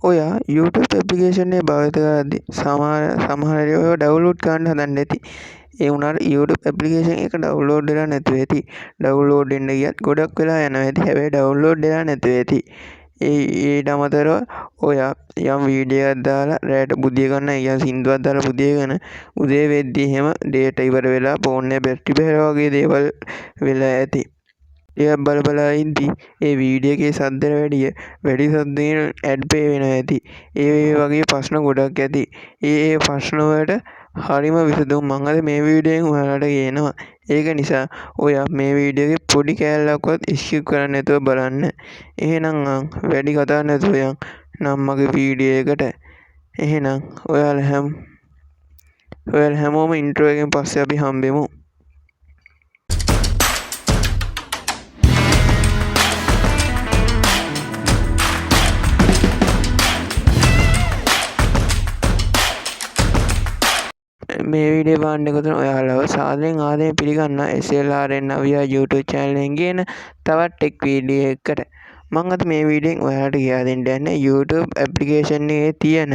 ඔයා YouTube application එක භාවිත කරද්දී සමහර ඒවා ඩවුන්ලෝඩ් කරන්න හදන්නේ නැති. ඒ වුණාට YouTube ඇප්ලිකේෂන් එක ඩවුන්ලෝඩ් වෙලා නැතුව ඇති. ඩවුන්ලෝඩ් වෙන්න ගියත් ගොඩක් වෙලා යනවා ඇති. හැබැයි ඩවුන්ලෝඩ් වෙලා නැතුව ඇති. ඊට අමතරව ඔයා යම් වීඩියෝ එකක් දාලා රෑට බුදිය ගන්න යම් සින්දුවක් දාලා බුදියගෙන උදේ වෙද්දී එහෙම ඩේටා ඉවර වෙලා ෆෝන් එකේ බැටරි බහිලා වගේ දේවල් වෙලා ඇති. ඒවත් බල ඉද්දී ඒ වීඩියෝ එකේ සද්දට වැඩි සද්දෙන් ඇඩ් ප්ලේ වෙනවා ඇති. ඒ වගේ ප්‍රශ්න ගොඩක් ඇති. ඒ ප්‍රශ්න වලට හරිම විසඳුම් මම අද මේ වීඩියෝ එකෙන් ඔයාලට කියනවා. ඒක නිසා ඔයා මේ වීඩියෝ එකේ පොඩි කෑල්ලක්වත් ස්කිප් කරන්නේ නැතුව බලන්න. එහෙනම් වැඩි කතා නැතුව යන්න මගේ වීඩියෝ එකට. එහෙනම් ඔයාලා හැමෝම ඉන්ට්‍රෝ එකෙන් පස්සේ අපි හම්බෙමු. මේ වීඩියෝ බලන්න එකතුන ඔයාලව සාදරයෙන් ආදරයෙන් පිළිගන්නවා SLRN අවියා YouTube channel එකෙන් ගේන තවත් ටෙක් වීඩියෝ එකකට. මම අද මේ වීඩියෝ එකෙන් ඔයාලට කියා දෙන්න යන්නේ YouTube application එකේ තියෙන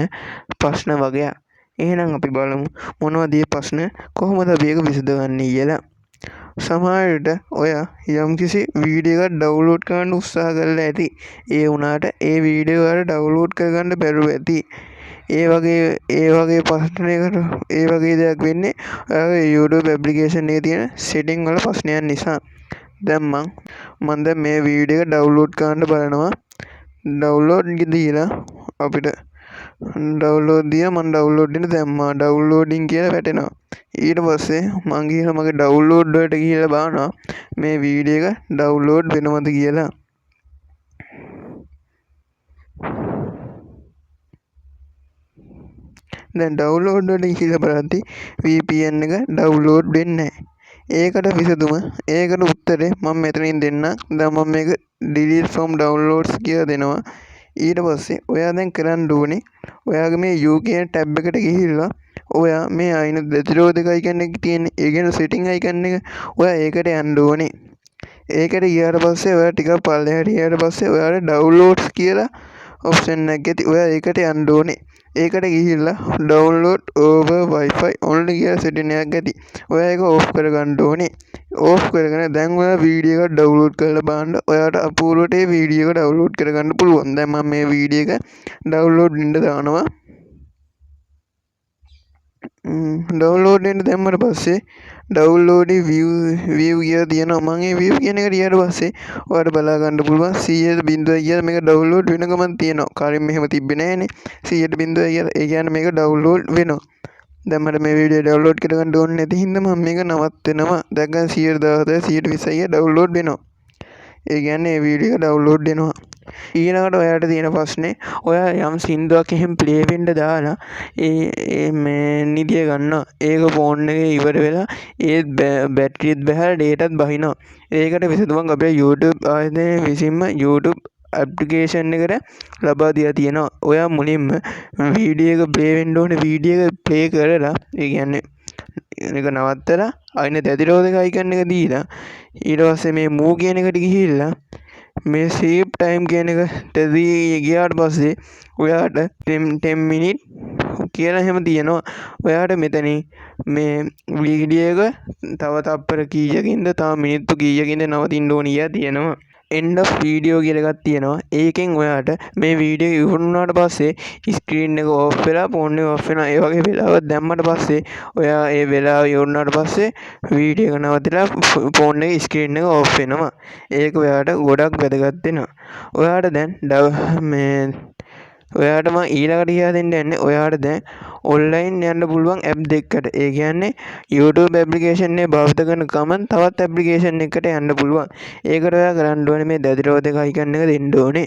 ප්‍රශ්න වගයක්. එහෙනම් අපි බලමු මොනවද මේ ප්‍රශ්න කොහොමද අපි ඒක විසඳගන්නේ කියලා. සමහර විට ඔයා යම්කිසි වීඩියෝ එකක් ඩවුන්ලෝඩ් කරන්න උත්සාහ කරලා ඇති. ඒ වුණාට ඒ වීඩියෝ එක ඩවුන්ලෝඩ් කරගන්න බැරුව ඇති. ඒ වගේ ප්‍රශ්නයකට ඒ වගේ දෙයක් වෙන්නේ ඔයාගේ YouTube ඇප්ලිකේෂන් එකේ තියෙන සෙටින් වල ප්‍රශ්නයක් නිසා. දැන් මම දැන් මේ වීඩියෝ එක ඩවුන්ලෝඩ් කරන්න බලනවා. ඩවුන්ලෝඩ් දීලා අපිට ඩවුන්ලෝඩ් දීලා මම ඩවුන්ලෝඩ් එක දැම්මා. ඩවුන්ලෝඩින් කියලා වැටෙනවා. ඊට පස්සේ මම ගිහලා මගේ ඩවුන්ලෝඩ් වලට ගිහලා බලනවා මේ වීඩියෝ එක ඩවුන්ලෝඩ් වෙනවද කියලා. දැන් ඩවුන්ලෝඩ් වලට ගිහලා බලද්දී VPN එක ඩවුන්ලෝඩ් වෙන්නේ නැහැ. ඒකට විසඳුම ඒකට උත්තරේ මම මෙතනින් දෙන්නම්. දැන් මම මේක delete from downloads කියලා දෙනවා. ඊට පස්සේ ඔයා දැන් කරන්න ඕනේ ඔයාගේ මේ U කියන ටැබ් එකට ගිහිල්ලා ඔයා මේ අයින ප්‍රතිරෝධක icon එක තියෙන ඒ කියන setting icon එක ඔයා ඒකට යන්න ඕනේ. ඒකට ගියාට පස්සේ ඔයා ටිකක් පල්ලෙහාට ගියාට පස්සේ ඔයාලට downloads කියලා ඔප්ෂන් එකක් ඇති. ඔයා ඒකට යන්න ඕනේ. ඒකට ගිහිල්ලා download over wifi only කියලා setting එකක් ඇති. ඔයා ඒක ඕෆ් කරගන්න ඕනේ. ඕෆ් කරගෙන දැන් ඔයා වීඩියෝ එක ඩවුන්ලෝඩ් කරලා බලන්න. ඔයාට අපූර්වට මේ වීඩියෝ එක ඩවුන්ලෝඩ් කරගන්න පුළුවන්. දැන් මම මේ වීඩියෝ එක ඩවුන්ලෝඩ් වෙන්න දානවා. ඩවුන්ලෝඩ් වෙන්න දැම්මට පස්සේ ඩවුන්ලෝඩ් view කියලා තියෙනවා. මම මේ view කියන එකට ගියාට පස්සේ ඔයාලට බලා ගන්න පුළුවන් 100.0 කියලා මේක ඩවුන්ලෝඩ් වෙන ගමන් තියෙනවා. කලින් මෙහෙම තිබ්බේ නැහනේ 100.0 කියලා. ඒ කියන්නේ මේක ඩවුන්ලෝඩ් වෙනවා. දැන් මට මේ වීඩියෝ ඩවුන්ලෝඩ් කරගන්න ඕනේ නැති හින්දා මම මේක නවත්තනවා. දැන් ගන්න 120 ඩවුන්ලෝඩ් වෙනවා. ඒ කියන්නේ මේ වීඩියෝ එක ඩවුන්ලෝඩ් වෙනවා. ඊළඟට ඔයාලට තියෙන ප්‍රශ්නේ ඔයා යම් සින්දුවක් එහෙම ප්ලේ වෙන්න දාලා මේ නිදිය ගන්නවා. ඒක ෆෝන් එකේ ඉවර වෙලා ඒත් බැටරියත් බහලා ඩේටාත් බහිනවා. ඒකට විසඳුමක් අපේ YouTube ආයතනය විසින්ම YouTube ඇප්ලිකේෂන් එකට ලබා දීලා තියෙනවා. ඔයා මුලින්ම වීඩියෝ එක ප්ලේ වෙන්න ඕනේ. වීඩියෝ එක ප්ලේ කරලා ඒ කියන්නේ ඒක නවත්තලා අයින ප්‍රතිරෝධක icon එක දීලා ඊට පස්සේ මේ move කියන එකට ගිහිල්ලා මේ save time කියන එකට ගියාට පස්සේ ඔයාට 10 minute කියලා එහෙම තියෙනවා. ඔයාට මෙතනින් මේ වීඩියෝ එක තව තප්පර කීයකින්ද තව මිනිත්තු කීයකින්ද නවතින්න ඕන කියලා තියෙනවා. end of video කියලා එකක් තියෙනවා. ඒකෙන් ඔයාට මේ වීඩියෝ එක ඉවර වුණාට පස්සේ ස්ක්‍රීන් එක ඕෆ් වෙලා ෆෝන් එක ඕෆ් වෙනවා. ඒ වගේ වෙලාවක් දැම්මට පස්සේ ඔයා ඒ වෙලාව ඉවර වුණාට පස්සේ වීඩියෝ එක නවතිලා ෆෝන් එකේ ස්ක්‍රීන් එක ඕෆ් වෙනවා. ඒක ඔයාට ගොඩක් වැදගත් වෙනවා. ඔයාට දැන් ඔයාට මම ඊළඟට කියලා දෙන්න යන්නේ ඔයාට දැන් ඔන්ලයින් යන්න පුළුවන් ඇප් දෙකකට. ඒ කියන්නේ YouTube ඇප්ලිකේෂන් එක භාවිත කරන ගමන් තවත් ඇප්ලිකේෂන් එකකට යන්න පුළුවන්. ඒකට ඔයා කරන්න ඕනේ මේ ප්‍රතිරෝධක icon එක දෙන්න ඕනේ.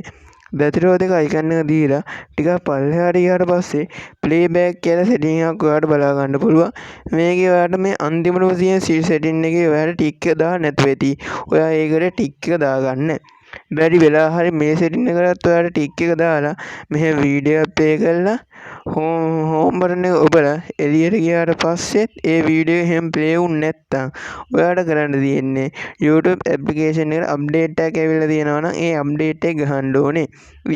ප්‍රතිරෝධක icon එක දීලා ටිකක් පල්ලෙහාට ගියාට පස්සේ playback කියලා setting එකක් ඔයාට බලා ගන්න පුළුවන්. මේකේ ඔයාට මේ අන්තිමටම තියෙන setting එකේ ඔයාට ටික් එක දාන්න නැතුව ඇති. ඔයා ඒකට ටික් එක දාගන්න. බැරි වෙලා හරි මේ setting එකකට ඔයාට ටික් එක දාලා මෙහෙම වීඩියෝ ප්ලේ කරලා හෝම් බටන් එක ඔබලා එළියට ගියාට පස්සෙත් ඒ වීඩියෝ එක එහෙම ප්ලේ වුනේ නැත්තම් ඔයාලට කරන්න තියෙන්නේ YouTube ඇප්ලිකේෂන් එකට අප්ඩේට් එකක් ඇවිල්ලා තියෙනවා නම් ඒ අප්ඩේට් එක ගහන්න ඕනේ.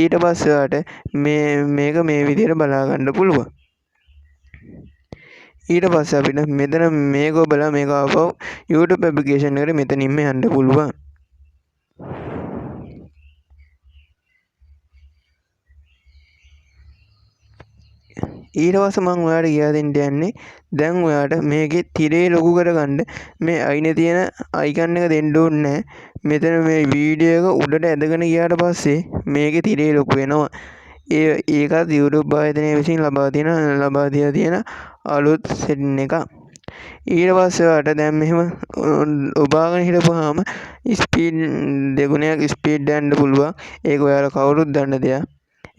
ඊට පස්සේ ඔයාලට මේක මේ විදිහට බලා ගන්න පුළුවන්. ඊට පස්සේ අපිට මෙතන මේක ඔබලා මේක ආපහු YouTube ඇප්ලිකේෂන් එකට මෙතනින්ම යන්න පුළුවන්. ඊට පස්සේ මම ඔයාලට කියා දෙන්න යන්නේ දැන් ඔයාලට මේකේ තිරේ ලොකු කරගන්න මේ අයිනේ තියෙන අයිකන් එක දෙන්න ඕනේ නැහැ. මෙතන මේ වීඩියෝ එක උඩට ඇදගෙන ගියාට පස්සේ මේකේ තිරේ ලොකු වෙනවා. ඒකත් YouTube ආයතනය විසින් ලබා දීලා තියෙන අලුත් සෙටින් එකක්. ඊට පස්සේ ඔයාලට දැන් මෙහෙම ඔබාගෙන හිටපුවාම ස්පීඩ් දෙගුණයක් ස්පීඩ් යන්න පුළුවන්. ඒක ඔයාලා කවුරුත් දන්න දෙයක්.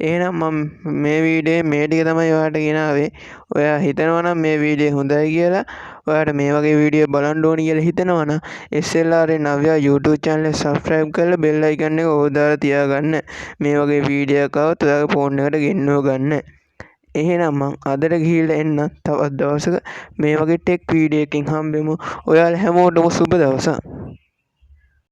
එහෙනම් මම මේ වීඩියෝේ මේ ටික තමයි ඔයාලට ගෙනාවේ. ඔයා හිතනවා නම් මේ වීඩියෝ හොඳයි කියලා, ඔයාලට මේ වගේ වීඩියෝ බලන්න ඕනි කියලා හිතනවා නම් SLR නව්‍යා YouTube channel එක subscribe කරලා bell icon එක ඕල් දාලා තියාගන්න. මේ වගේ වීඩියෝ එකක් ආවොත් ඔයාගේ ෆෝන් එකට ගෙන්නව ගන්න. එහෙනම් මං අදට ගිහිල්ලා එන්න තවත් දවසක මේ වගේ ටෙක් වීඩියෝ එකකින් හම්බෙමු. ඔයාලා හැමෝටම සුබ දවසක්.